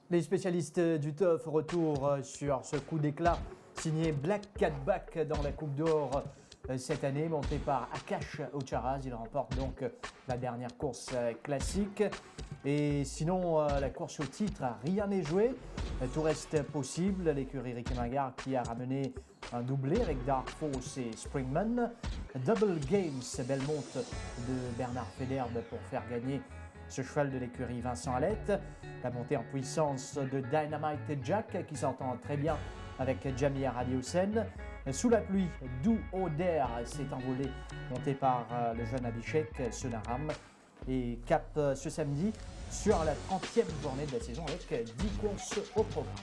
Les spécialistes du TOF retour sur ce coup d'éclat signé Black Cat Back dans la Coupe d'Or cette année, monté par Akash Ocharaz. Il remporte donc la dernière course classique. Et sinon, la course au titre, rien n'est joué. Tout reste possible. L'écurie Ricky Magard qui a ramené un doublé avec Dark Force et Springman. Double Games, belle monte de Bernard Federbe pour faire gagner ce cheval de l'écurie Vincent Alette. La montée en puissance de Dynamite Jack qui s'entend très bien avec Jamia Radiosen. Sous la pluie, Do Oder s'est envolé, monté par le jeune Abhishek Sunaram. Et cap ce samedi sur la 30e journée de la saison avec 10 courses au programme.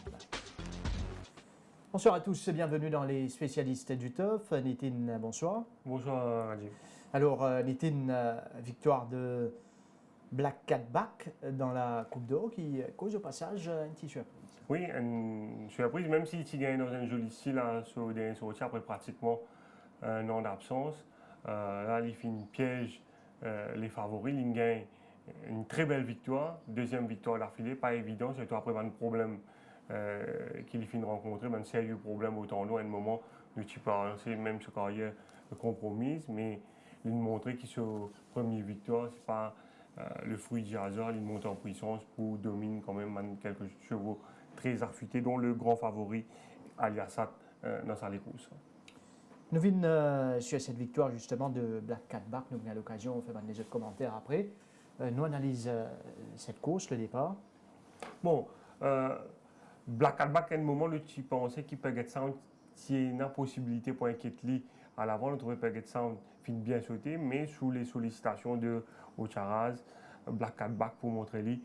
Bonsoir à tous et bienvenue dans les spécialistes du TOF. Nitin, bonsoir. Bonsoir Rajiv. Alors Nitin, victoire de Black Cat Back dans la Coupe d'Or qui cause au passage une petite surprise. Oui, une surprise, même si tu gagnes dans un joli style sur le dernier sortie après pratiquement un an d'absence. Là, il fait une piège les favoris. Il gagne une très belle victoire, deuxième victoire d'affilée, pas évident, surtout après un problème qu'il finit de rencontrer, un sérieux problème au tendon à un moment où tu peux avancer même sa carrière compromise, mais il montrait que sur première victoire, c'est pas le fruit du hasard, il monte en puissance pour dominer quand même quelques chevaux très affûtés, dont le grand favori Aliasat dans sa course. Nous venons sur cette victoire justement de Black Cat Back, nous venons à l'occasion, on fait des autres commentaires après. Nous analyse cette course, le départ. Bon, Black Cat Back, à un moment, tu pensais qu'il peut être sound, s'il y a une possibilité pour inquiéter à l'avant, on trouvait Peget Sound finit bien sauter, mais sous les sollicitations de Ocharaz, Black Cat Back pour montrer lui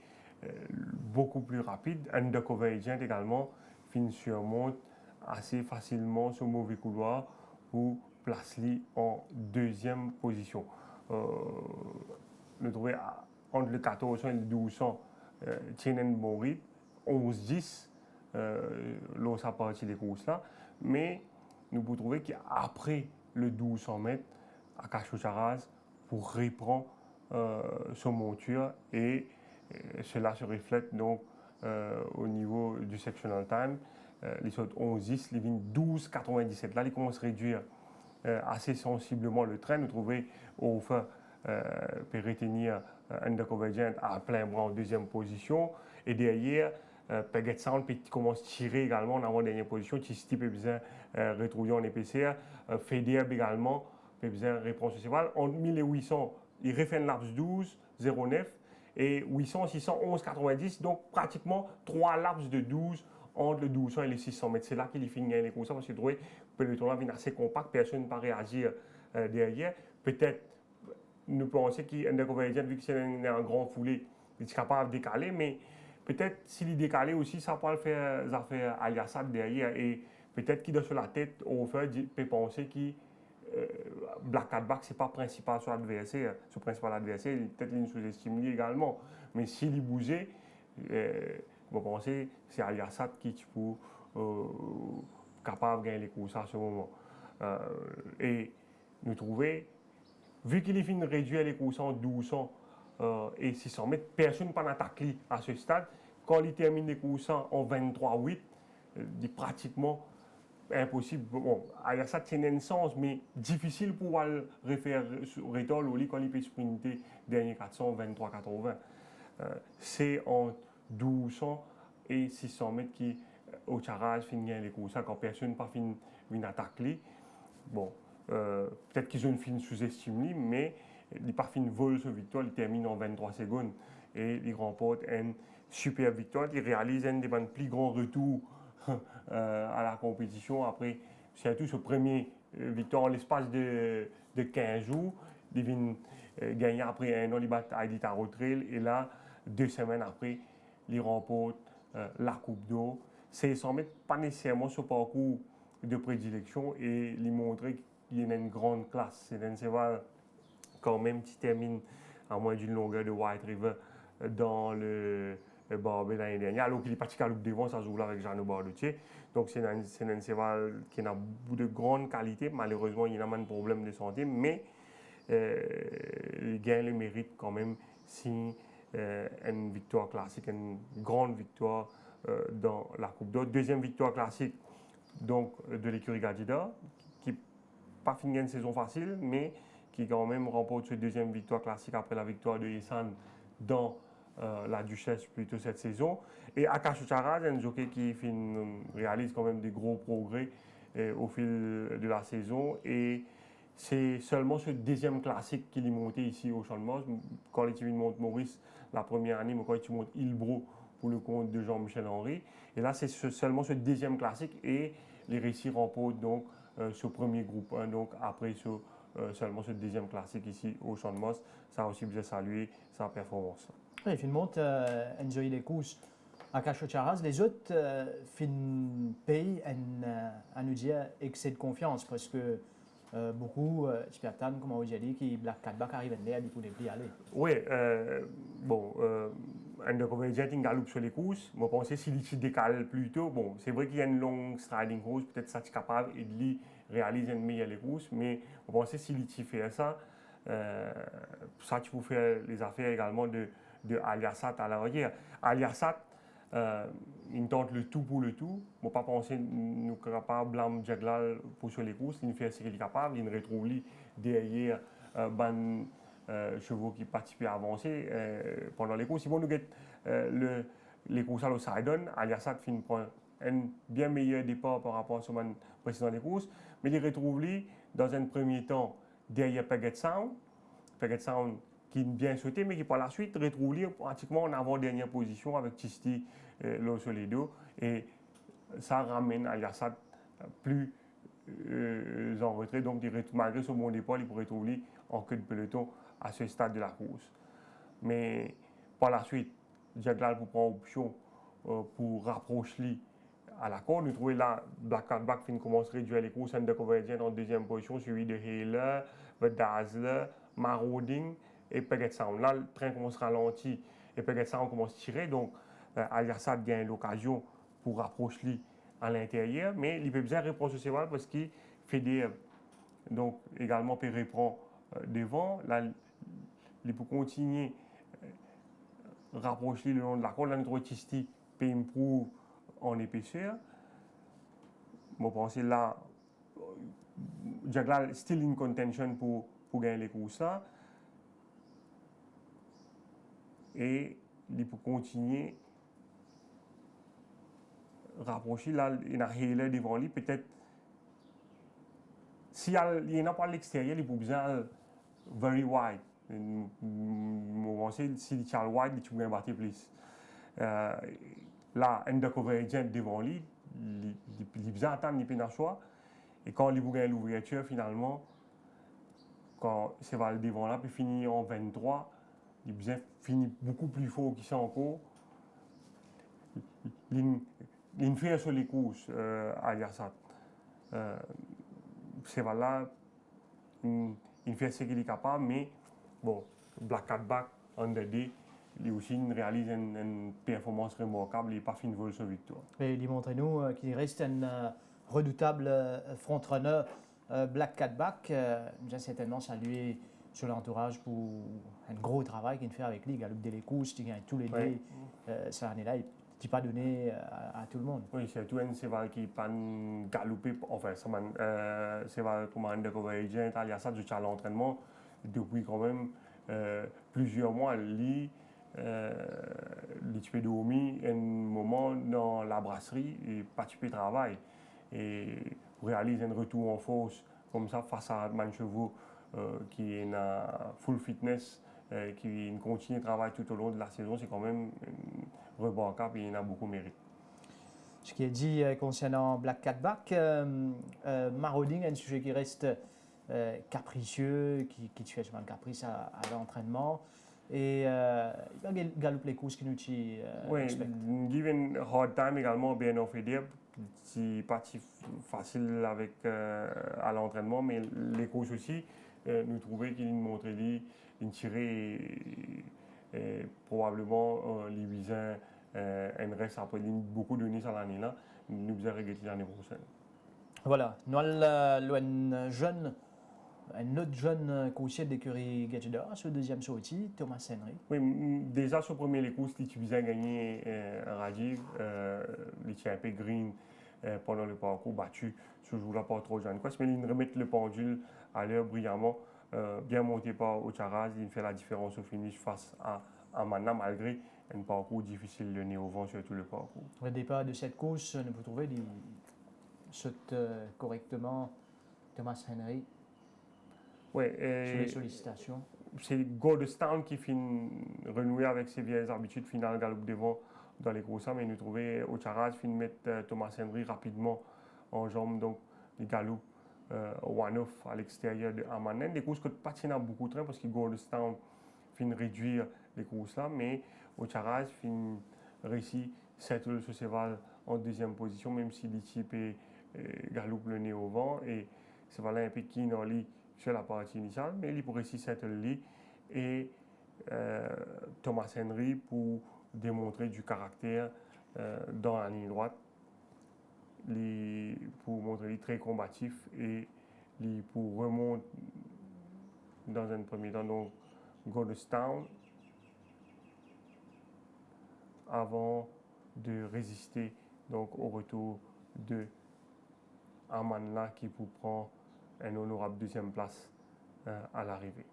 beaucoup plus rapide. Undercover Agent également finit surmonte assez facilement ce mauvais couloir pour placer en deuxième position. Le trouver entre le 1400 et le 1200, Tienen bon rythme, 11-10, là ça partit des courses là, mais nous pouvons trouver qu'après le 1200 mètres, Akash Ocharaz pour reprendre son monture et cela se reflète donc au niveau du sectional time. Les sauts 11-10, les vignes 12-97. Là, ils commencent à réduire assez sensiblement le train. Nous trouvons au fin pour retenir Undercover Agent à plein bras en deuxième position. Et derrière, Peget Sound commence à tirer également en avant-dernière position. Tisti peut bien retrouver en épaisseur. Federbe également peut bien reprendre ce cheval. Entre 1000 et 800, il refait un laps 12, 0,9. Et 800, 600, 11, 90. Donc pratiquement 3 laps de 12 entre le 1200 et les 600 mètres. C'est là qu'il finit les courses parce que le peloton vient assez compact, personne ne peut réagir derrière. Peut-être, nous pensons qu'Undercover Agent, vu que c'est un grand foulé, il est capable de décaler, mais peut-être s'il est décalé aussi, ça peut le faire affaires Aliasat derrière. Et peut-être qu'il est sur la tête, au fait, peut penser que Black Cat Back, ce n'est pas principal sur l'adversaire, sur principal adversaire, peut-être qu'il sous-estime également. Mais s'il bougeait, vous pensez que c'est Aliasat qui est capable de gagner les courses à ce moment. Et nous trouvons, vu qu'il est fini de réduire les courses en 1200 et 600 mètres, personne n'a pas d'attaque à ce stade. Quand il termine les courses en 23-8, il pratiquement impossible. Bon, Aliasat tient un sens, mais difficile pour refaire retour au lit quand il peut sprinter dernier 400, 23-80. C'est en 1200 et 600 mètres qui Ocharaz finit les courses quand personne n'a pas fini une attaque. Bon, peut-être qu'ils ont une fine sous-estimée, mais il n'a pas fini vol sur victoire, il termine en 23 secondes et il remporte une super victoire. Il réalise un des plus grands retours à la compétition après, surtout ce premier victoire en l'espace de 15 jours. Il vient gagner après un an, il bat Heidi Tarotrail et là, 2 semaines après, il remporte la Coupe d'Or. C'est sans mettre pas nécessairement ce parcours de prédilection et lui montrer qu'il y a une grande classe. C'est un cheval quand même qui termine à moins d'une longueur de White River dans le Barbet l'année dernière, alors qu'il est parti à l'oup devant, ça joue là avec Jeannot Bardotier. Donc c'est un cheval qui a de grande qualité. Malheureusement, il a un problème de santé, mais il gagne le mérite quand même si une victoire classique, une grande victoire dans la Coupe d'Or. Deuxième victoire classique donc, de l'écurie Gadida, qui n'a pas fini une saison facile, mais qui quand même remporte cette deuxième victoire classique après la victoire de Yessan dans la Duchesse plutôt cette saison. Et Akash Charaz, un jockey qui réalise quand même des gros progrès au fil de la saison. Et c'est seulement ce deuxième classique qu'il est monté ici au Champ de Mars. Quand les TV montent Maurice la première année, mais quand il monte Ilbro pour le compte de Jean-Michel Henry. Et là, c'est seulement ce deuxième classique et les récits remportent donc ce premier groupe 1, donc après seulement ce deuxième classique ici au Champ de Mars. Ça a aussi bien salué sa performance. Oui, il monte enjoy les courses à Cachocharas. Les autres pays à nous dire excès de confiance parce que beaucoup, Spiatan, comme on dit, qui Black Catback arrive à l'air, il faut les aller. Oui, bon, un de comédien qui galope sur les courses, je pense que s'il décale plus tôt, bon, c'est vrai qu'il y a une longue striding course, peut-être ça est capable et de réaliser une meilleure les courses, mais je pense que s'il fait ça, ça tu peux faire les affaires également de Aliasat à l'arrière. Aliasat, il tente le tout pour le tout. Je ne pas penser nous capable blâmer Jaglal pour sur les courses. Il fait ce qu'il est capable. Il retrouve lui derrière chevaux qui participent à avancer pendant les courses. Si on nous get les courses à l'Osidon, Aliasat finit pour un bien meilleur départ par rapport à ce précédent des courses. Mais il retrouve lui dans un premier temps derrière Peggett Sound. Peggett Sound qui est bien sauté, mais qui par la suite retrouve lui pratiquement en avant-dernière position avec Chisti Losoledo. Et ça ramène Aliasat plus en retrait. Donc, malgré ce bon départ, il pourrait trouver en queue de peloton à ce stade de la course. Mais par la suite, Jaglal pour prendre option pour rapprocher lui à la corde. Nous trouvons là, Black Catback commence à réduire les courses, Undercover en deuxième position, suivi de Haler, Dazzler, Marauding et Peggett Sound. Là, le train commence à ralentir et Peggett Sound commence à tirer. Donc, Aliasat gagne l'occasion pour rapprocher lui à l'intérieur, mais il peut bien répondre sur ses balles parce qu'il fait des. Donc, également, peut reprendre devant. Là, il peut continuer rapprocher le long de la corde. Là, notre Chisti peut improve en épaisseur. Je pense que là, Jaglal still in contention pour gagner les courses là. Et il peut continuer rapprocher. Là, il y a Haler devant lui. Peut-être, s'il n'y en a pas à l'extérieur, il peut bien very wide. Je pense que s'il est wide, il peut battre plus. Là, Undercover Agent devant lui, il bien attendre, il peut pas choix. Et quand il gagne l'ouverture, finalement, quand c'est va le devant là, puis finit en 23, il finit beaucoup plus fort qu'il s'en encore. Il fait sur les courses à Yassat. C'est là, il fait ce qu'il est capable, mais bon, Black Catback, under day, il aussi réalise une performance remarquable, il n'est pas fini de voler sa victoire. Et il montre nous qu'il reste un redoutable front-runner Black Catback. Nous avons certainement salué sur l'entourage pour un gros travail qu'il fait avec lui. Il galope des courses, il gagne tous les deux. Cette année-là, il n'est pas donné à tout le monde. Oui, c'est tout un cheval qui pas galopé, enfin, c'est comme un undercover agent, il y a ça du à l'entraînement depuis quand même plusieurs mois. Il peut dormir un moment dans la brasserie et participer au travail. Et réaliser un retour en force comme ça face à un chevaux qui est en full fitness, qui continue de travailler tout au long de la saison, c'est quand même remarquable et il en a beaucoup mérité. Ce qui est dit concernant Black Catback, Marauding est un sujet qui reste capricieux, qui fait souvent le caprice à l'entraînement. Et il va galoper les courses qui nous expectent. Oui, given hard time également bien offert. C'est pas si facile avec, à l'entraînement, mais les courses aussi, nous trouvons qu'il montrait une tirée et probablement les visins un reste après beaucoup de données sur l'année là, nous allons regretter l'année prochaine. Voilà, nous avons un jeune Un autre jeune coursier d'écurie Gadget sur le deuxième sortie, Thomas Henry. Oui, déjà sur le premier les courses, tu bien gagné Rajiv, les un green pendant le parcours battu ce jour-là par trop Jeanne Quest, mais il remet le pendule à l'heure brillamment, bien monté par Ocharaz, il fait la différence au finish face à Amana malgré un parcours difficile, le nez au vent sur tout le parcours. Au départ de cette course, vous trouvez qu'il saute correctement Thomas Henry Ouais, sur les sollicitations. c'est Goldstown qui finit renouer avec ses vieilles habitudes, finale galop devant dans les courses, mais nous trouvons Ocharaz finit mettre Thomas Henry rapidement en jambes, donc les galops one-off à l'extérieur de Amanen. Des courses que patinent beaucoup de train parce que Goldstown finit réduire les courses là, mais Ocharaz finit réussi settle ce cheval en deuxième position, même si l'équipe galope le nez au vent et c'est voilà un peu qui dans sur la partie initiale, mais il pour réussir settle et Thomas Henry pour démontrer du caractère dans la ligne droite, pour montrer très combatif et pour remonter dans un premier temps donc Goldstown avant de résister donc au retour de Amanla qui pour prendre une honorable deuxième place à l'arrivée.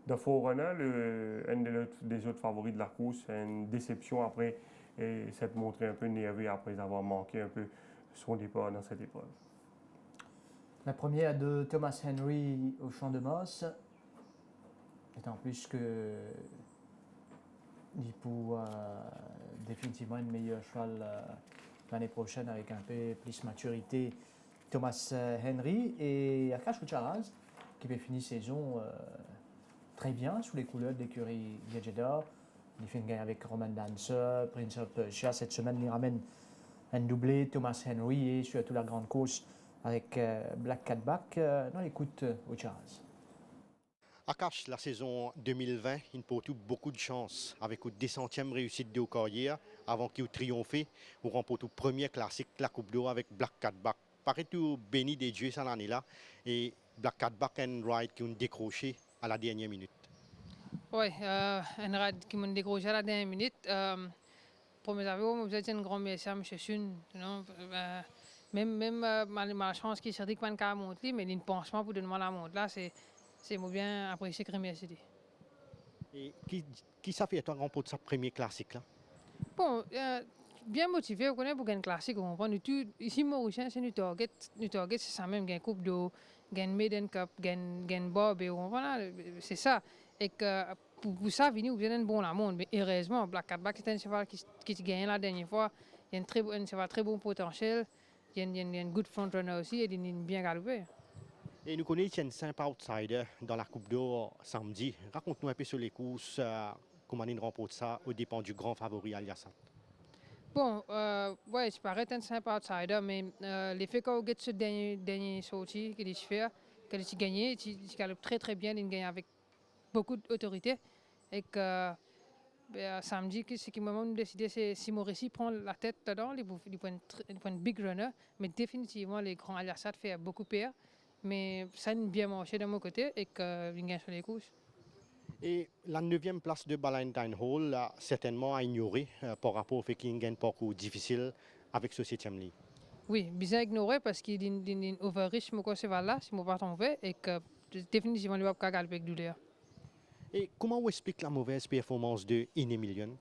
The Forerunner, un des autres favoris de la course, une déception après s'être montré un peu nerveux après avoir manqué un peu son départ dans cette épreuve. La première de Thomas Henry au Champ de Mosse, étant plus que il pour définitivement une meilleure cheval l'année prochaine avec un peu plus maturité. Thomas Henry et Akash Ucharaz qui peut finir saison très bien sous les couleurs d'écurie Gadgeta. Il fait une gagne avec Roman Dancer, Prince of Persia. Cette semaine, il ramène un doublé, Thomas Henry et surtout la grande course avec Black Cat Back. Non, écoute Ucharaz. Akash, la saison 2020, il porte beaucoup de chance avec une 200e réussite de carrière avant qu'il ait triomphé ou remporte le premier classique, la Coupe d'Or avec Black Cat Back. Paraît-il béni des dieux cette année-là et Black Cat Back and Ride qui ont décroché à la dernière minute. Oui, un ride qui m'a décroché à la dernière minute. Premier avion, vous êtes un grand merci à M. Sun. Même ma chance qui s'est dit que je monter, mais il pense pas pour donner la montre là, c'est bien apprécié que remercier. Et qui ça fait toi remporter sa premier classique là? Bon, bien motivé, on connaît pour gagner classique, on comprend. Ici, Mauricien, c'est notre target, c'est ça même, gagner Coupe d'eau, gagner Maiden Cup, gagner Bob, et on comprend, c'est ça. Et que pour ça, venir, vous avez un bon la monde. Mais heureusement, Black Cat Back, c'est un cheval qui a gagné la dernière fois. Il y a un cheval très bon potentiel. Il y a un good front runner aussi, et il est bien galopé. Et nous connaissons un simple outsider dans la Coupe d'Or samedi. Raconte-nous un peu sur les courses, comment il remporte ça aux dépens du grand favori Aliassat. Bon, ouais, je parais un simple outsider, mais l'effet qu'on a ce dernier sortie qu'il a gagné, il galope très très bien, il gagne avec beaucoup d'autorité. Et que samedi, ce qui m'a décidé, c'est si Mauricie prend la tête dedans, il prend une big runner, mais définitivement les grands Aliassat fait beaucoup pire. Mais ça a bien marché de mon côté et qu'il gagne sur les couches. Et la 9e place de Ballantine Hall a certainement à ignorer par rapport au fait qu'il gagne un parcours difficile avec ce 7e ligne. Oui, bien ignoré parce qu'il y a une overreach, mais c'est là, si je ne pas tombé, et que définitivement, il ne va pas galoper avec douleur. Et comment on explique la mauvaise performance de In Million?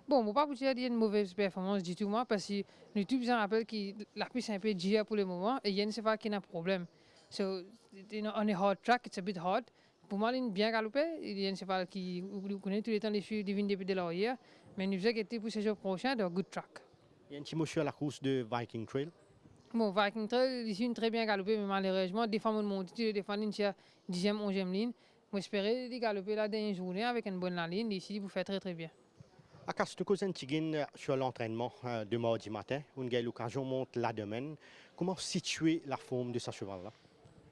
Bon, je ne vais pas vous dire qu'il y a une mauvaise performance du tout, moi, parce que nous tous bien rappelle que la piste est un peu GA pour le moment, et il y a une cheval qui a un problème. So, on est hard track, it's a bit hard. Pour moi, il est bien galopé. Il y a un cheval qui connaît tous les temps les filles divines depuis de l'arrière. Mais nous inquiétons pour ce jour prochain de good track. Il y a un petit monsieur à la course de Viking Trail. Bon, Viking Trail, il est très bien galopé, mais malheureusement, des fois, on monte, des fois, il y a 10e, 11e ligne. Moi, j'espérais de galoper la dernière journée avec une bonne ligne. Ici, vous faites très très bien. À Castucos Antigine, sur l'entraînement de mardi matin, on a eu l'occasion de monter la domaine. Comment situer la forme de ce cheval-là?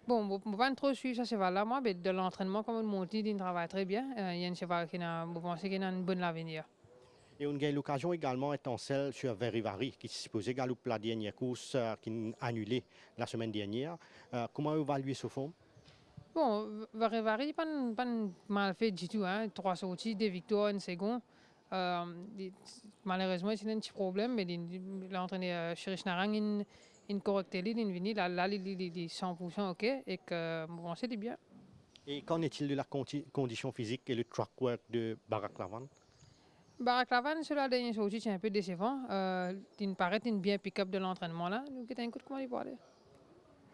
Bon, je ne vais pas trop suivre ce cheval-là, moi, mais de l'entraînement, comme on monte, il travaille très bien. Il y a un cheval qui a, je pense qu'il a une bonne avenir. Et on a eu l'occasion également étincelle sur Verivari, qui s'est supposé galoper la dernière course qui a annulée la semaine dernière. Comment évaluer ce forme? Bon, Varevari, pas mal fait du tout. Hein. 3 sorties, 2 victoires, une seconde. Euh, il- Malheureusement, c'est un petit problème, mais l'entraîneur Cherish Narang, il correcte, il vient là, il est 100% OK et que bon, c'est bien. Et qu'en est-il de la condition physique et le track work de Barack Lavan? Baraklavan, sur la dernière sortie, c'est un peu décevant. Il me paraît une bien pick-up de l'entraînement là. Donc, un coup de comment il parlait.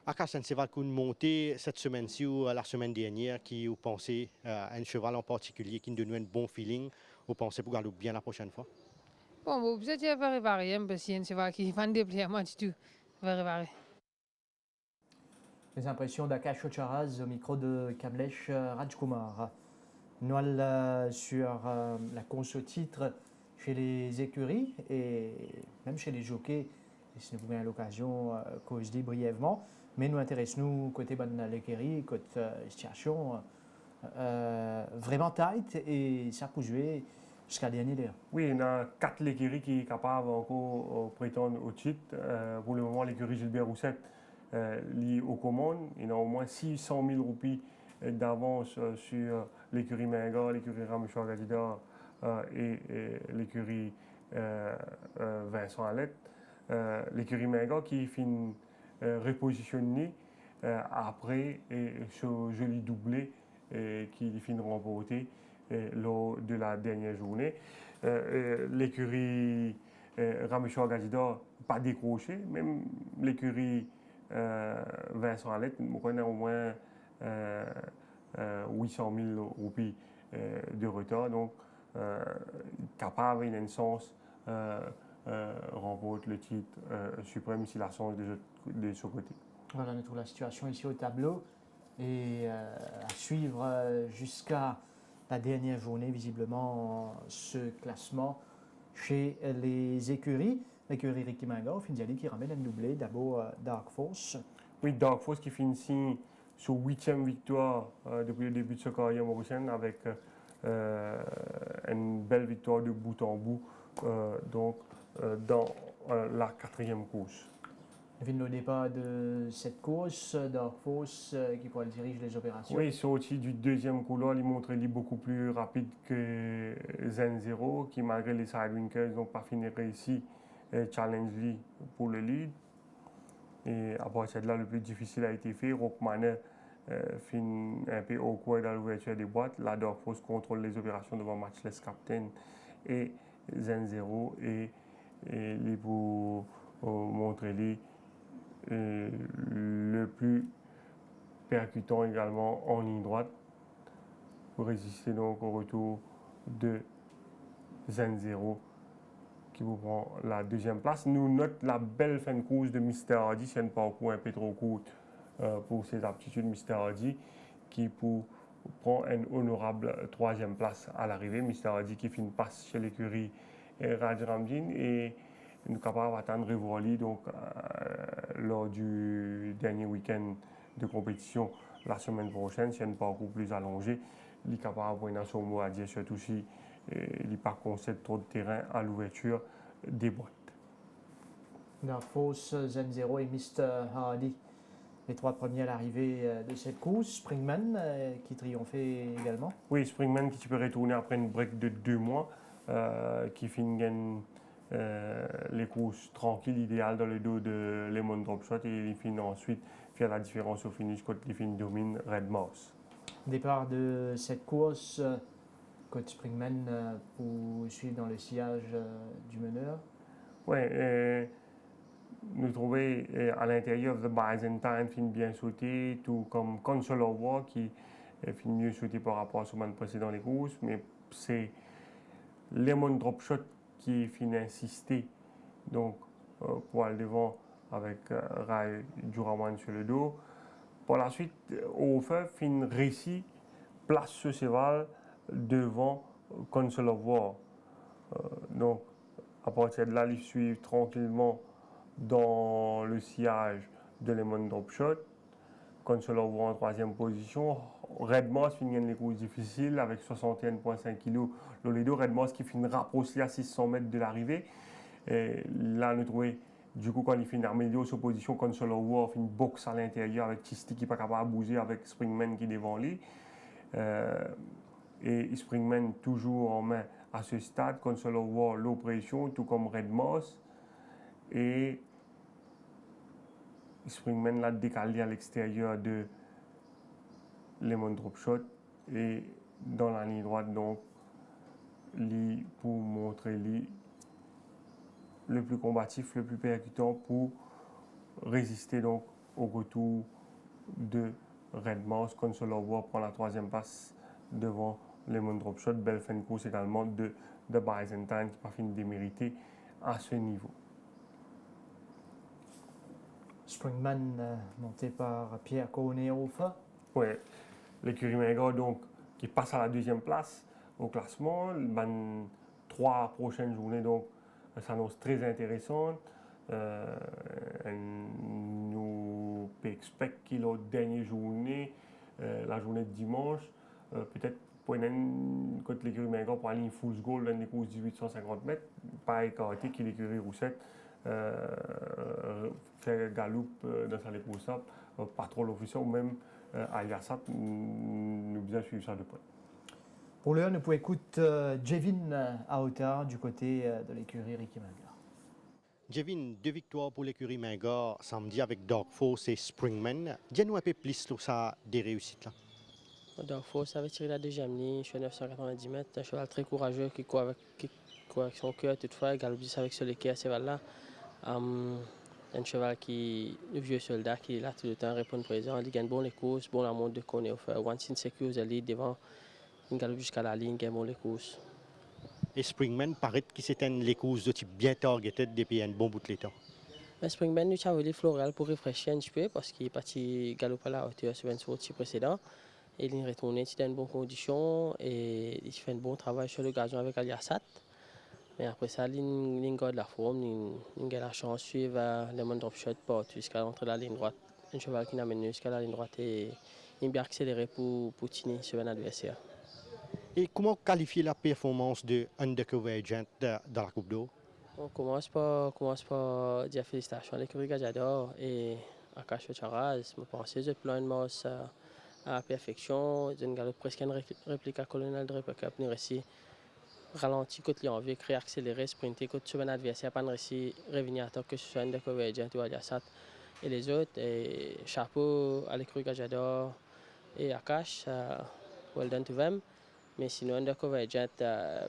Akash, c'est un coup de montée cette semaine-ci ou la semaine dernière qui vous pensez à un cheval en particulier qui nous donne un bon feeling, vous pensez pour garder bien la prochaine fois? Bon, vous êtes varié, parce qu'il y a un cheval qui va déploiement du tout. Varié. Les impressions d'Akash Ocharaz au micro de Kamlesh Rajkumar. Noël sur la course au titre chez les écuries et même chez les jockeys. Et si nous avons l'occasion, que je dis brièvement, mais nous intéressons-nous côté bonne l'écurie, côté situation vraiment tight et ça peut jouer jusqu'à dernier d'air. Oui, il y a 4 écuries qui sont capables encore de prétendre au titre. Pour le moment, l'écurie Gilbert Rousset liée aux commandes. Il y a au moins 600 000 roupies d'avance sur l'écurie Menga, l'écurie Rameshwar Gadida et l'écurie Vincent Alette. L'écurie Menga qui finit repositionnée après ce joli doublé qui finit remporté lors de la dernière journée. L'écurie Rameshwar Gadida pas décroché, même l'écurie Vincent Alette, on connaît au moins 800 000 roupies de retard, donc capable une sens remporte le titre suprême si la chance de ce côté. Voilà, on trouve la situation ici au tableau et à suivre jusqu'à la dernière journée, visiblement, ce classement chez les écuries. L'écurie Ricky Minga, au Findiali, qui ramène un doublé, d'abord Dark Force. Oui, Dark Force qui finit sur 8e victoire depuis le début de ce carrière mauricienne avec une belle victoire de bout en bout dans la 4e course. Au départ de cette course, Dark Force qui dirige les opérations. Oui, sorti du 2e couloir, il montre beaucoup plus rapide que Zen Zero, qui malgré les Sidewinkers n'ont pas fini réussi challenge lui pour le lead. Et à partir de là, le plus difficile a été fait. Rockmanner finit un peu awkward à l'ouverture des boîtes. La Dark Force contrôle les opérations devant Matchless Captain et Zen Zero et les pour montrer les le plus percutant également en ligne droite pour résister donc au retour de Zen Zero qui vous prend la 2e place. Nous notons la belle fin de course de Mr. Hardy, c'est un parcours un peu trop court pour ses aptitudes. Mr. Hardy qui prend une honorable 3e place à l'arrivée. Mr. Hardy qui finit passe chez l'écurie Raj Ramdin et nous sommes capables d'attendre Rivoli donc lors du dernier week-end de compétition la semaine prochaine. C'est un parcours plus allongé. Il est capable d'avoir son mot à dire, surtout si il n'y a pas concède trop de terrain à l'ouverture des boîtes. Dark Force, Zen Zero et Mr. Hardy, les 3 premiers à l'arrivée de cette course. Springman qui triomphait également. Oui, Springman qui peut retourner après une break de 2 mois, qui finit les courses tranquilles, idéales dans le dos de Lemon Drop Shot et il finit ensuite faire la différence au finish quand il finit domine Red Mouse. Départ de cette course, coach Springman pour suivre dans le sillage du meneur. Oui, nous trouvons à l'intérieur de Byzantine finit bien sauté, tout comme Consular War qui finit mieux sauté par rapport à ce moment précédent des courses, mais c'est Lemon Drop Shot qui finit insister donc pour aller devant avec Rai Duraman sur le dos. Par la suite, au feu, finit réussi place ce cheval devant Council of War. Donc, à partir de là, ils suivent tranquillement dans le sillage de Lemon Drop Shot. Council of War en 3e position. Red Moss finit les courses difficiles avec 61,5 kg. Loledo, Red Moss qui finit rapproché à 600 mètres de l'arrivée. Là, nous trouvons Du coup, quand il fait une armédio sur position Consuelo War, fait une boxe à l'intérieur avec Chisti qui n'est pas capable de bouger, avec Springman qui est devant lui. Et Springman toujours en main à ce stade. Consuelo War, l'oppression, tout comme Red Moss. Et Springman l'a décalé à l'extérieur de Lemon Drop Shot et dans la ligne droite, donc, pour montrer le plus combatif, le plus percutant pour résister donc au retour de Red Mouse. Consuelo War prend la troisième passe devant Lemon Drop Shot. Belle fin de course également de Byzantine qui n'a pas fini de démériter à ce niveau. Springman monté par Pierre Cornehofer. Oui, l'écurie Mingor donc qui passe à la deuxième place au classement. Les 3 prochaines journées donc s'annoncent très intéressantes. Nous expectons qu'il la dernière journée, la journée de dimanche, peut-être pour une côté l'écurie Mingor pour aller full goal dans les courses 1850 mètres, pas écarté que l'écurie Roussette fait galop dans sa course, pas trop l'officiel ou même Aliasat, nous bien suivre ça de près. Pour l'heure, nous pouvons écouter Jevin à hauteur du côté de l'écurie Ricky Mingor. Jevin, 2 victoires pour l'écurie Mingor samedi avec Dark Force et Springman. Dis-nous un peu plus sur ça des réussites là. Dark Force avait tiré la deuxième ligne, je suis 990 mètres, un cheval très courageux qui court avec son cœur toutefois, il galope juste avec ce léquet à ce cheval-là. Un cheval qui, le vieux soldat qui est là tout le temps, répond présent, il gagne bon les courses, bon la montre de Cornehofer. Once in secure, vous allez devant, il galope jusqu'à la ligne, il gagne bon les courses. Et Springman paraît que c'était les courses de type bien targeté depuis un bon bout de temps. Mais Springman, nous avons les florales pour rafraîchir un petit peu parce qu'il est parti galoper à la hauteur sur une sortie précédente. Et il est retourné dans de bonnes conditions et il fait un bon travail sur le gazon avec Aliasat. Mais après ça, il garde la forme, il a la chance de suivre Lemon Drop Shot partout jusqu'à l'entrée de la ligne droite. Un cheval qui n'amène jusqu'à la ligne droite et il est bien accéléré pour tenir sur un adversaire. Et comment qualifier la performance de Undercover Agent dans la Coupe d'Or? On commence par dire félicitations à l'écurie Gajador et à Akash Charaz. Je pense que je plan à la perfection. Je ne presque une réplique à Colonel Draper Cup. Nous réussi ralenti côté l'envie, créer accélérer, sprinter côté sur un adversaire, pas réussi revenir à temps que ce soit Undercover Agent ou Aliasat et les autres. Et chapeau à l'écurie Gajador et Akash. Well done to them. Mais sinon, Undercover Agent,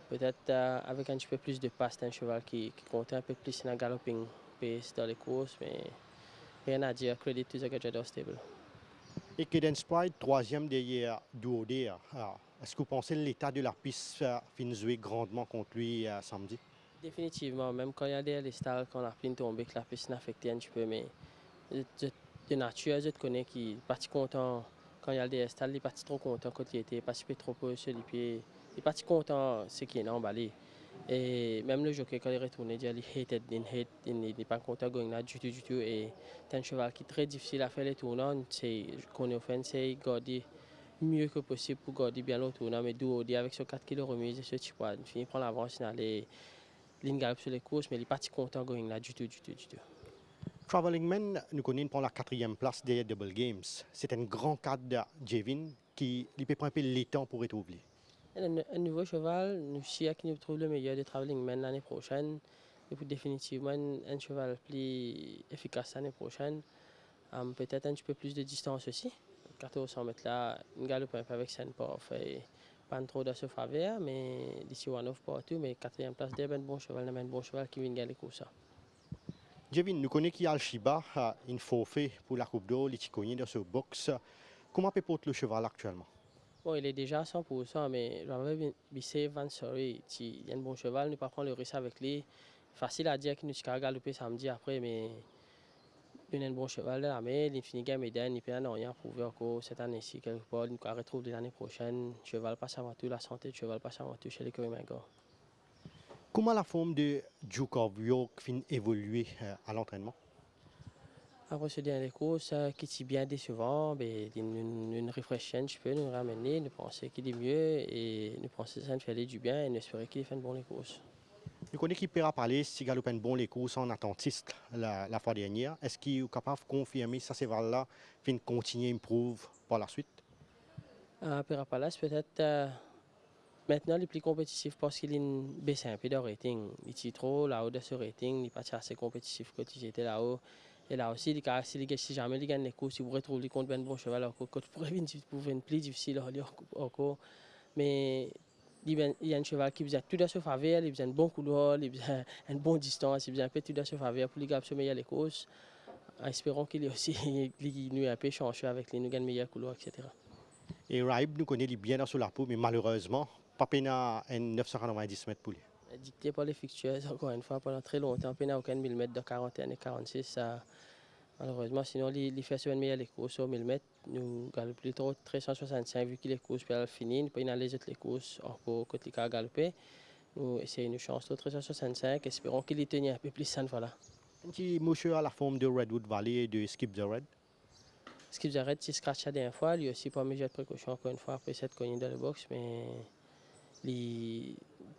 peut-être avec un petit peu plus de passe, c'est un cheval qui comptait un peu plus dans la galloping pace dans les courses, mais rien à dire. Credit to the Gajador Stable. Et Cadence Sprite, 3e derrière Duoder. Est-ce que vous pensez que l'état de la piste finit jouer grandement contre lui samedi? Définitivement, même quand il y a des stalls, quand la pine tombe, que la piste est affectée un petit peu, mais de nature, je te connais qui est parti content. Quand il y a des stalls, il est parti trop content quand il était, pas super trop sur les pieds. Il est parti content, ce qui est emballé. Et même le jockey, quand il est retourné, il n'est pas content de gagner du tout. Et c'est un cheval qui est très difficile à faire les tournants. Qu'on offense, c'est garder mieux que possible pour garder bien le tournant. Mais d'où avec ce 4 kg remise et ce type, il finit prendre l'avance, il allait ligne sur les courses, mais il n'est pas content de gagner du tout. Traveling Man, nous connaissons pour la 4e place des Double Games. C'est un grand cadre de Jevin qui peut prendre un peu le temps pour être oublié. Un nouveau cheval, nous savons qu'il nous trouve le meilleur de Traveling Man l'année prochaine. Et pour définitivement un cheval plus efficace l'année prochaine. Peut-être un petit peu plus de distance aussi. 1400 mètres là, une galope un peu avec Saint-Porf et pas trop de ce faveur, mais d'ici one-off partout. Mais 4e place, un bon cheval qui vient gagner les courses. Jevin, nous connaissons qu'il y a Al-Shiba, une forfait pour la Coupe d'Or, il dans ce box. Comment peut porter le cheval actuellement? Bon, il est déjà à 100%, mais j'avais bissé Van Sorry. Il y a un bon cheval, ne pas prendre le risque avec lui. Facile à dire qu'il nous a galoper samedi après, mais il a un bon cheval de la main, il finit game et il peut rien prouver encore cette année-ci quelque part. Il nous retrouve l'année prochaine. Le cheval passe avant tout, la santé du cheval passe avant tout chez l'écurie Mingor. Comment la forme de Djoukov York finit évoluer à l'entraînement? Après ce dernier course, qui est bien décevant, nous réfléchissons, je peux nous ramener, nous penser qu'il est mieux et nous penser que ça nous fait du bien et nous espérer qu'il fait une bonne course. Nous connaissons qu'il Pera Palais, si Galop un bon les courses en attentiste la fois dernière. Est-ce qu'il est capable de confirmer ça, c'est là, fin continuer à improve par la suite? À Perapalas, peut-être maintenant, il est plus compétitif parce qu'il baisse un peu de rating. Il est trop là-haut de ce rating, il n'est pas assez compétitif que il était là-haut. Et là aussi, si jamais il gagne les courses, il pourrait trouver contre un bon cheval, que pourrait être plus difficile encore. Mais il y a un cheval qui faisait tout de ce faveur, il faisait un bon couloir, il faisait une bonne distance, il faisait un peu tout de ce faveur pour les se meilleur les courses. En espérant qu'il ait aussi nous un peu changé avec les nous gagne meilleur couloir, etc. Et Raib nous connaît bien dans la peau, mais malheureusement, pas peine à 990 mètres pour lui. Dicté par les fixtures, encore une fois, pendant très longtemps, il n'y a aucun 1000 mètres de 41 et 46. Ça, malheureusement, sinon, il fait sur une meilleure les courses au 1000 mètres. Nous galopons plutôt 365 vu qu'il les courses, puis elle finit. Puis il y a les autres les courses encore côté qu'a galopé. Nous essayons une chance au 365, espérons qu'il y tenait un peu plus cette fois-là. Un petit monsieur à la forme de Redwood Valley et de Skip the Red. Skip the Red, c'est scratch la dernière fois. Lui aussi, pas mesure de précaution encore une fois après cette cognée dans le box, mais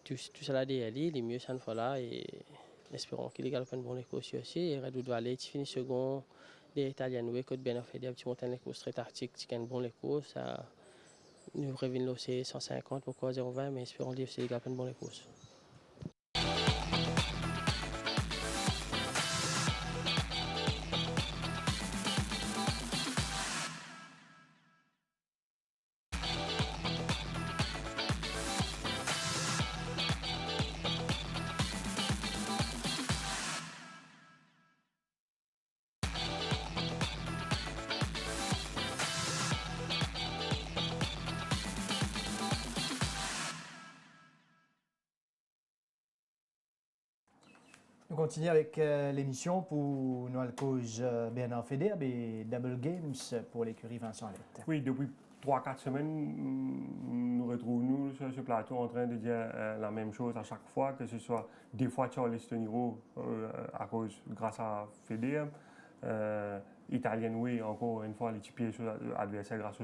tout cela derrière lui, il est mieux cette fois-là et espérons qu'il galope une bonne écosse aussi. Et Redwood Valley, tu finis second des Italiens, oui, côté bien fait des petits montagnes l'écosse très tactique, tu gagnes bon l'écosse. Nous revenons l'OC 150 pour 0,20, mais espérons qu'il galope une bonne écosse. On continue avec l'émission pour Noël Cause Bernard Feder et Double Games pour l'écurie Vincent Alette. Oui, depuis 3-4 semaines, nous retrouvons sur ce plateau en train de dire la même chose à chaque fois, que ce soit des fois Charles Stoniro grâce à Feder, Italien, oui, encore une fois, les petits pieds sur l'adversaire grâce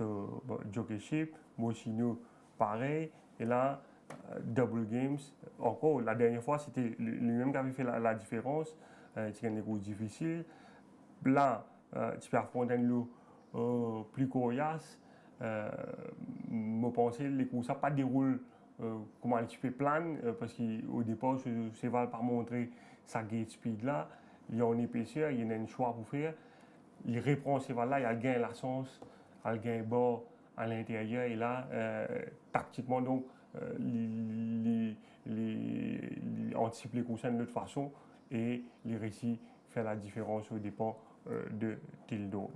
au jockeyship, Moschino, pareil, et là, Double Games, encore, la dernière fois, c'était lui-même qui avait fait la différence, c'était des courses difficiles. Là, tu peux affronter un lot plus coriace. Je pense que les courses ne pas déroulent comme un petit peu plan, parce qu'au départ, ce cheval n'a pas montré sa gate speed là. Il y a une épaisseur, il y a un choix pour faire. Il reprend ce cheval-là, il gagne la sens, il gagne bord à l'intérieur, et là, tactiquement, donc, il anticipe les courses de l'autre façon et il réussit à faire la différence au départ de Tildo.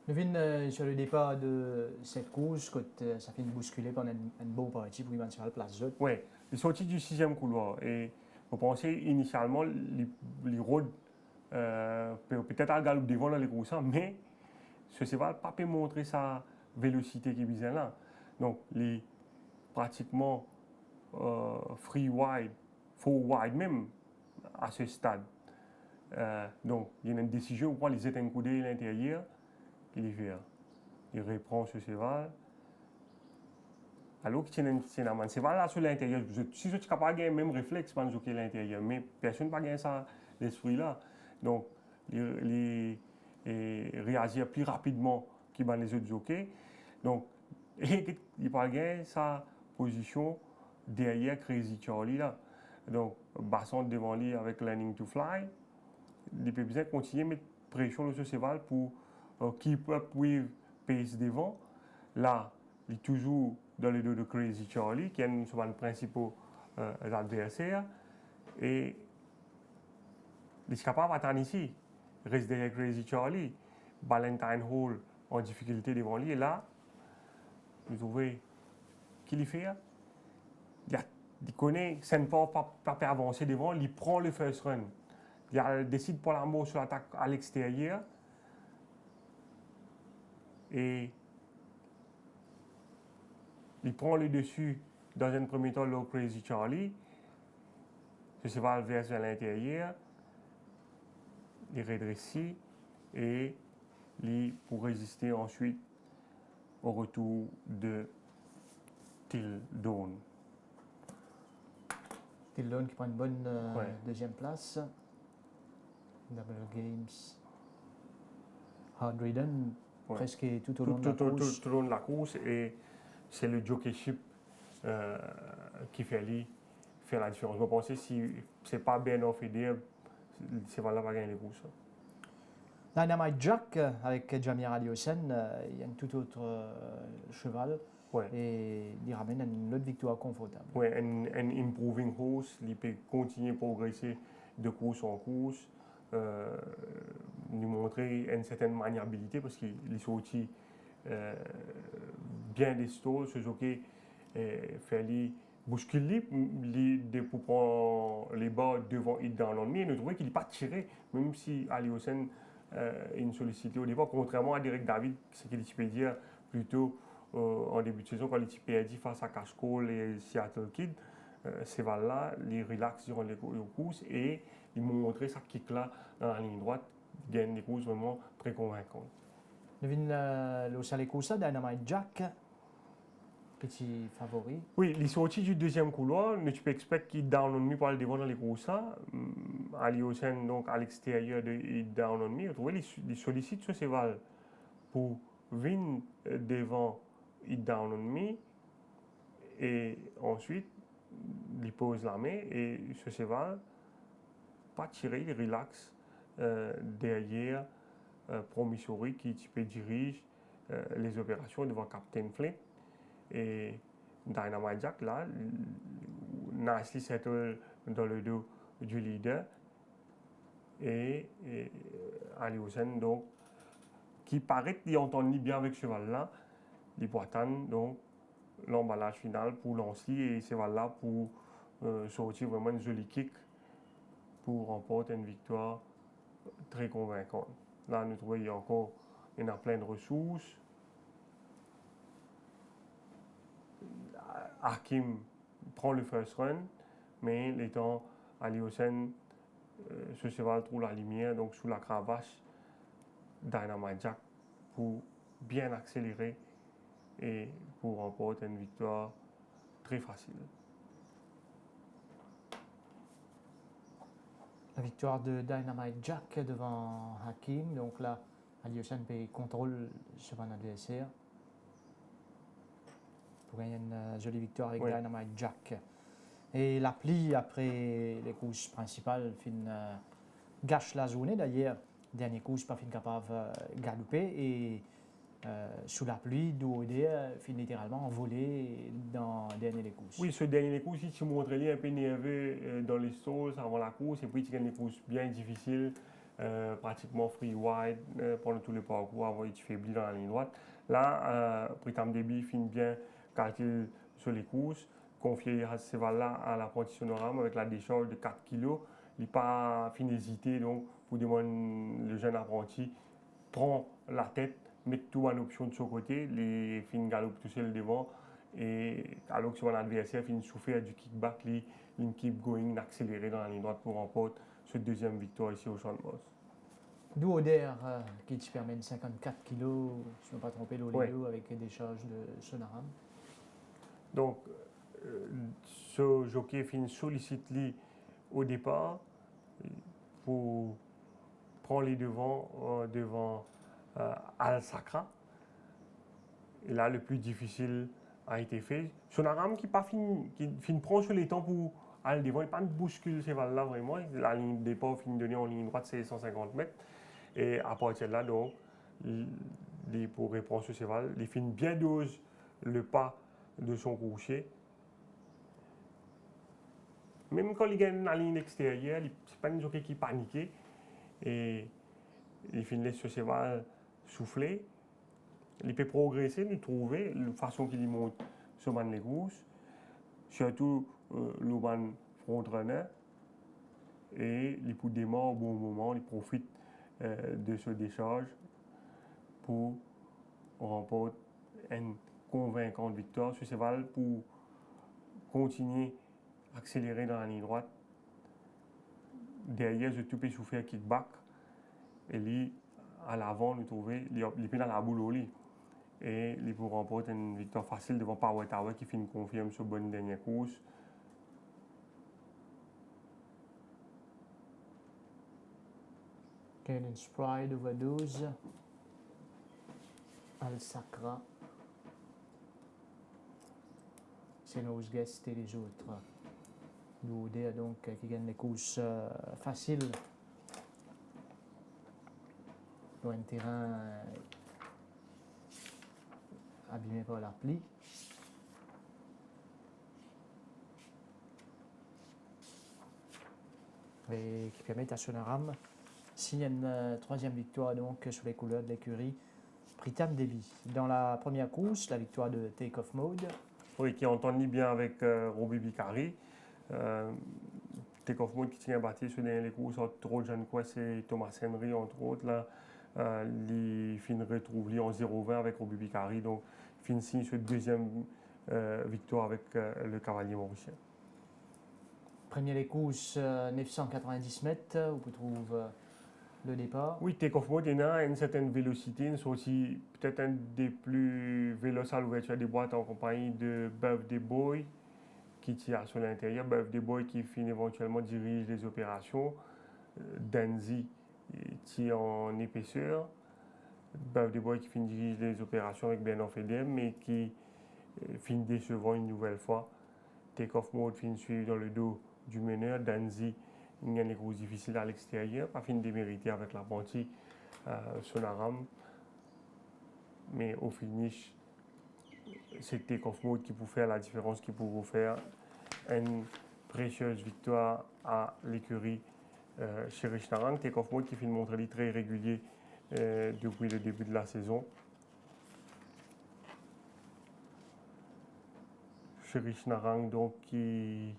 Nevin, sur le départ de cette course, ça fait une bousculée pendant un bon parti pour Ivan sur la place jaune. Oui, il est sorti du 6e couloir et vous pensez initialement les roads peut-être à galop devant dans les courses, mais ce cheval n'a pas pu montrer sa vélocité qui est bien là. Donc, les pratiquement free wide, full wide même à ce stade. Donc, il y a une décision où les éteindre à l'intérieur qu'il fait. Il reprend ce cheval. Alors qu'il y a un cheval là sur l'intérieur, si je suis capable de gagner le même réflexe, je pense que l'intérieur, mais personne n'a pas gagné ça, l'esprit là. Donc, il réagit plus rapidement que les autres jockeys. Donc, il n'a pas gagné sa position derrière Crazy Charlie là. Donc, Basson devant lui avec Learning to Fly. Il peut bien continuer à mettre pression sur ce cheval pour keep up with pace devant. Là, il est toujours dans le dos de Crazy Charlie, qui est un des principaux adversaires. Et il est capable d'attendre ici. Il reste derrière Crazy Charlie. Valentine Hall en difficulté devant lui. Et là, vous trouvez qu'il fait. Il connaît, ça ne peut pas avancer devant, il prend le first run. Il décide pour la mort sur l'attaque à l'extérieur. Et il prend le dessus dans un premier temps, le Crazy Charlie. Ce cheval verse vers l'intérieur. Il redressit et il pour résister ensuite au retour de Till Dawn. Dillon qui prend une bonne Ouais. deuxième place. Double Games. Hard Ridden, Ouais. presque tout au long de la course. Tout au long de la course, et c'est le jockeyship qui fait la différence. Je pense que si c'est pas Bernard Fédé, c'est valable pas gagner les courses. Dynamite Jack avec Jamir Aliosen, il y a un tout autre cheval Ouais. et il ramène une autre victoire confortable. Ouais, un improving horse, il peut continuer à progresser de course en course, nous montrer une certaine maniabilité parce qu'il est sorti bien des stalls, ce jockey fait lui bousculer pour prendre les bas devant Hit Down on Me, et nous trouvons qu'il n'est pas tiré, même si Aliosen est sollicité au départ, contrairement à Derek David, ce qu'il peut dire plutôt en début de saison, quand il perdu face à Cash Cole et Seattle Kid. Ces balles-là, les relax durant les courses, et ils m'ont montré ça kick-là dans la ligne droite, gagne des courses vraiment très convaincantes. Nous venons le Salekousa, Dynamite Jack, petit favori. Oui, les sorties du deuxième couloir, tu peux expecter qu'il down on me pour aller devant dans les courses. Aliosen, donc à l'extérieur de down on me, vous trouvez les sollicites sur ces balles pour venir devant down on me, et ensuite il pose la main et ce cheval pas tirer, il relaxe derrière Promissory qui dirige les opérations devant Captain Flint, et Dynamite Jack là nicely settle dans le dos du leader, et Aliosen donc qui paraît qu'il entend bien avec ce cheval là, il peut attendre donc l'emballage final pour lancer, et ce cheval-là pour sortir vraiment une jolie kick pour remporter une victoire très convaincante. Là, nous trouvons qu'il y a encore plein de ressources. Hakim prend le first run, mais l'étant Aliosen, ce cheval trouve la lumière, donc sous la cravache, Dynamite Jack pour bien accélérer et pour remporter une victoire très facile. La victoire de Dynamite Jack devant Hakim. Donc là, Aliosen contrôle son adversaire pour gagner une jolie victoire avec Dynamite Jack. Et l'appli, après les courses principales, gâche la journée. D'ailleurs, dernière course, pas fin capable de galoper. Et sous la pluie, Douodé finit littéralement envolé dans le dernier des courses. Oui, ce dernier course, il se montre un peu nerveux dans les stalls avant la course, et puis il gagne des courses bien difficiles, pratiquement free wide pendant tout le parcours avant d'être faibli dans la ligne droite. Là, Pritam Debi finit bien calcul sur les courses, confié à ce cheval-là à l'apprenti Sonoram avec la décharge de 4 kg. Il n'a pas fini d'hésiter, donc pour demander le jeune apprenti prend la tête, mettre tout en option de son côté, les fins galop tout seul devant, et alors que son adversaire finit souffrir du kickback, il keep going, accéléré dans la ligne droite pour remporter cette deuxième victoire ici au Champ de Bosse. Douoder qui te permet 54 kg, si je ne me pas tromper, l'Oléo avec des charges de Sonaram. Donc, ce jockey finit sollicite lui au départ pour prendre les devants devant Al Sakra. Et là, le plus difficile a été fait. Sonaram qui prend sur les temps pour aller devant, il n'y a pas de bouscule ce cheval-là vraiment. La ligne de départ finit donnée en ligne droite, c'est 150 mètres. Et à partir de là, donc, pour répondre sur ce cheval, il finit bien dose le pas de son coucher. Même quand il gagne la ligne extérieure, ce n'est pas une jockey qui paniquait. Et il finit ce cheval souffler. Il peut progresser, il trouver la façon qu'il monte sur les courses, surtout le front-runner. Et il peut démarrer au bon moment, il profite de ce décharge pour remporter une convaincante victoire sur cheval pour continuer à accélérer dans la ligne droite. Derrière, je peux souffrir kickback. Et lui, à l'avant, nous trouvons, il est dans la boule au lit. Et il peut remporter une victoire facile devant Power Tower qui finit confirme sur bonne dernière course. Cadence Pride over 12. Al Sacra. C'est nos guests et les autres. Goudé donc qui gagne les courses faciles. Dans un terrain abîmé par la pluie. Et qui permet à Sonaram signer une troisième victoire donc sur les couleurs de l'écurie Pritam Devi. Dans la première course, la victoire de Take Off Mode. Oui, qui entend ni bien avec Robbie Bicari. Take Off Mode qui tient à battre sur les courses entre Rojan Quest et Thomas Henry, entre autres. Là, les fins retrouvent en 0-20 avec Robbie Bicari. Donc, fin signe sur deuxième victoire avec le cavalier mauricien. Premier les courses, 990 mètres, où on trouve le départ. Oui, Take Off Mode a une certaine vélocité. C'est aussi peut-être un des plus véloces à l'ouverture des boîtes en compagnie de Birthday Boy qui tire sur l'intérieur. Birthday Boy qui finit éventuellement dirige les opérations. Danzy tire en épaisseur. Birthday Boy qui finit dirige les opérations avec Bernard Fedem mais qui finit décevant une nouvelle fois. Take Off Mode finit suivi dans le dos du meneur. Danzy, il y a des courses difficiles à l'extérieur, pas fin de démériter avec l'apprenti Sonaram. Mais au finish, c'est Take Off Mode qui peut faire la différence, qui peut vous faire une précieuse victoire à l'écurie chez Richnarang. Take Off Mode qui fait montrer très régulier depuis le début de la saison. Chez Richnarang, donc, qui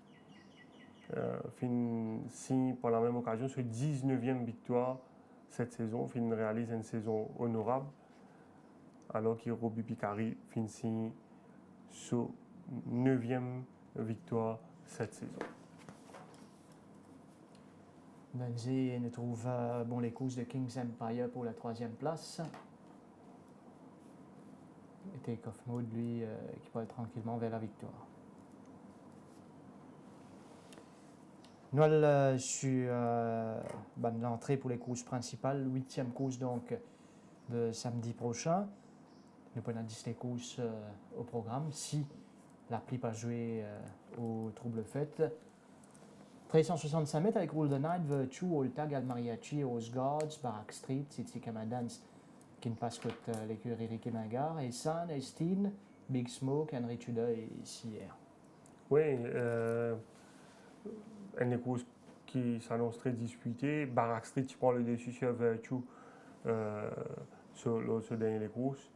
signe par la même occasion sur 19e victoire cette saison. Réalise une saison honorable. Alors que Robbie Bicari signe sur 9e victoire cette saison. Danzy ne trouve bon les courses de King's Empire pour la troisième place. Et Take Off Mode, lui, qui va tranquillement vers la victoire. Nous allons sur l'entrée pour les courses principales, 8e course donc de samedi prochain. Nous prenons 10 les courses au programme si la pluie pas joué au trouble fête. 1365 mètres avec Rule the Night, Virtue, Oltag, Al Mariachi, Rose Guards, Barak Street, Tsitsi Kamadans, qui ne passe que l'écurie Ricky Mingard, Essan, Estine, Big Smoke, Henry Tudor et Sierre. Oui, une course qui s'annonce très disputée. Barak Street qui prend le dessus sur Virtue sur l'autre dernier courses.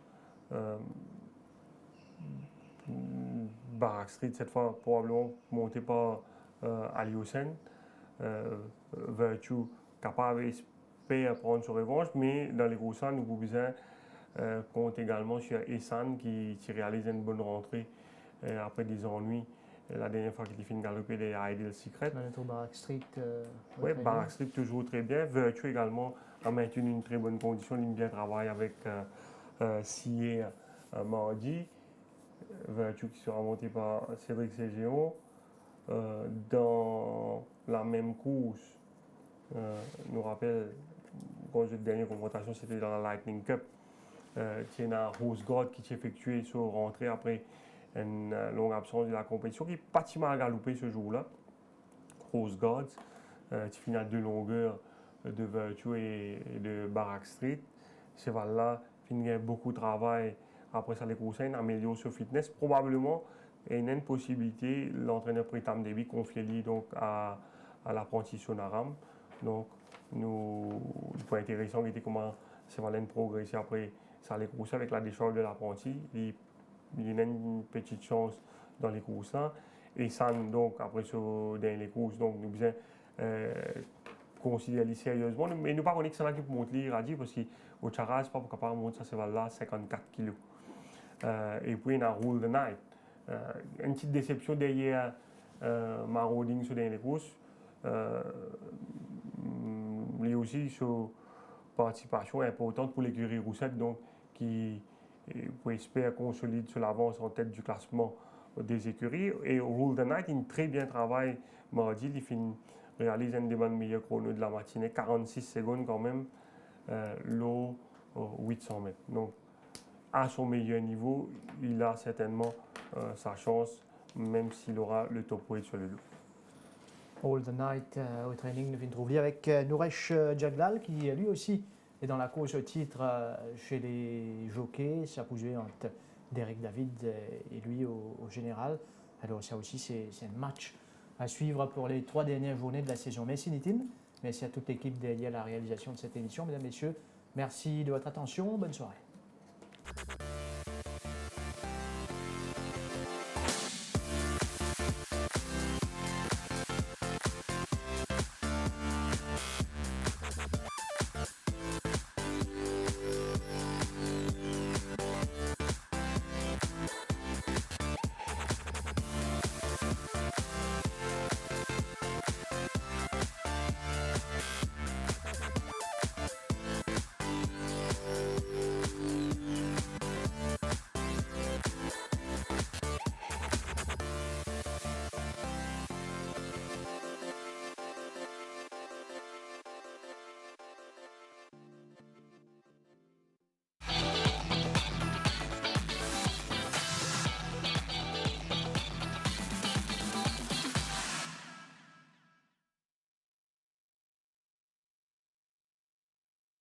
Barak Street, cette fois, probablement monté par Ali Hossein. Virtue capable d'espérer prendre sa revanche, mais dans les courses, nous avons besoin compte également sur Essan qui réalise une bonne rentrée après des ennuis. La dernière fois qu'il a fini de galoper des Ideal Secret. Barak Street. Oui, Barak Street toujours très bien. Virtue également a maintenu une très bonne condition. Il a bien travaillé avec Sierre mardi. Virtue qui sera monté par Cédric Ségéon. Dans la même course, nous rappelle, quand la dernière confrontation, c'était dans la Lightning Cup. Il y a Rose God qui s'est effectué sur rentrée après une longue absence de la compétition, qui est pas si mal galopé ce jour-là. Rose God, qui finit à 2 longueurs de Virtue et de Barak Street. Ce cheval-là finit beaucoup de travail après ça, les courses, améliore son fitness. Probablement, il y a une possibilité, l'entraîneur Pritam Devi confie donc à l'apprenti Sonaram. Donc, le point intéressant était comment ça va progresser après ça, les courses avec la décharge de l'apprenti. Il y a une petite chance dans les courses. Et ça, donc, après ce dernier courses, donc, nous devons considérer sérieusement. Mais nous ne pouvons pas que ça qui peut monter radis parce qu'au Charaz, pas capable de monter ça là 54 kg. Et puis, il y a Rule the Night. Une petite déception derrière Marauding sur les courses. Lui aussi, sa participation est importante pour l'écurie Roussette, donc qui espère consolider sur l'avance en tête du classement des écuries. Et Rule the Night, il très bien travaille mardi. Il réalise un des meilleurs chronos de la matinée, 46 secondes quand même, l'eau 800 mètres. Donc, à son meilleur niveau, il a certainement sa chance, même s'il aura le top weight sur le dos. All the Night au training de Vintrouvli avec Nouresh Jaglal qui lui aussi est dans la course au titre chez les jockeys. Ça bougeait entre Derek David et lui au général. Alors ça aussi c'est un match à suivre pour les 3 dernières journées de la saison. Merci Nitin, merci à toute l'équipe derrière la réalisation de cette émission. Mesdames, Messieurs, merci de votre attention. Bonne soirée.